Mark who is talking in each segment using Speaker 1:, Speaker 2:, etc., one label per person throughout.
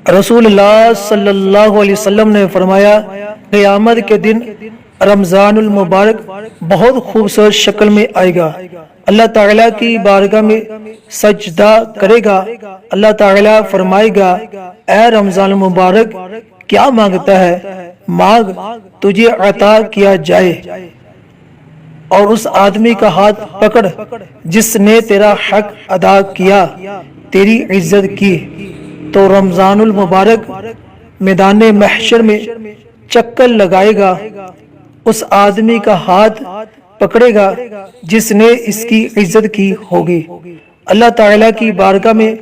Speaker 1: رسول اللہ صلی اللہ علیہ وسلم نے فرمایا، قیامت کے دن رمضان المبارک بہت خوبصورت شکل میں آئے گا، اللہ تعالیٰ کی بارگاہ میں سجدہ کرے گا، اللہ تعالیٰ فرمائے گا، اے رمضان المبارک کیا مانگتا ہے، مانگ تجھے عطا کیا جائے۔ اور اس آدمی کا ہاتھ پکڑ جس نے تیرا حق ادا کیا، تیری عزت کی، تو رمضان المبارک میدان محشر میں چکر لگائے گا، اس آدمی کا ہاتھ پکڑے گا جس نے اس کی عزت کی ہوگی، اللہ تعالیٰ کی بارگاہ میں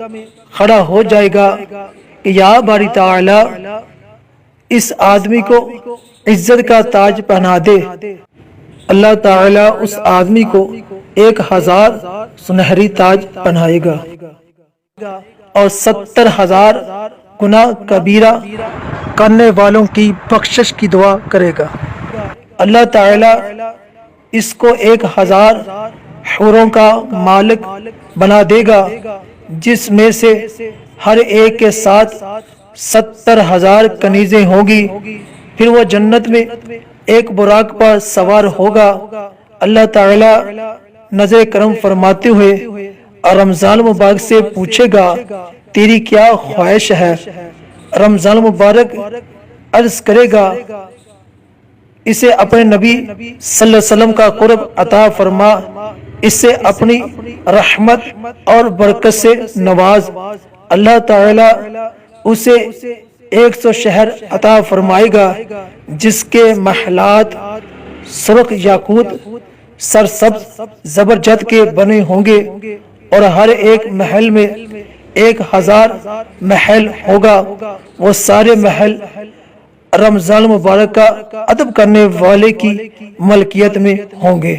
Speaker 1: کھڑا ہو جائے گا کہ یا باری تعالیٰ اس آدمی کو عزت کا تاج پہنا دے۔ اللہ تعالیٰ اس آدمی کو 1000 سنہری تاج پہنائے گا اور 70,000 گناہ کبیرہ کرنے والوں کی بخشش کی دعا کرے گا۔ اللہ تعالیٰ اس کو 1000 حوروں کا مالک بنا دے گا، جس میں سے ہر ایک کے ساتھ 70,000 کنیزیں ہوگی، پھر وہ جنت میں ایک براق پر سوار ہوگا۔ اللہ تعالیٰ نظر کرم فرماتے ہوئے رمضان مبارک سے پوچھے گا، تیری کیا خواہش ہے؟ رمضان مبارک عرض کرے گا، اسے اپنے نبی صلی اللہ علیہ وسلم کا قرب عطا فرما، اسے اپنی رحمت اور برکت سے نواز۔ اللہ تعالیٰ اسے 100 شہر عطا فرمائے گا جس کے محلات سرخ یاقوت سرسبز زبرجد کے بنے ہوں گے، اور ہر ایک محل میں 1000 محل ہوگا، وہ سارے محل رمضان مبارک کا ادب کرنے والے کی ملکیت میں ہوں گے۔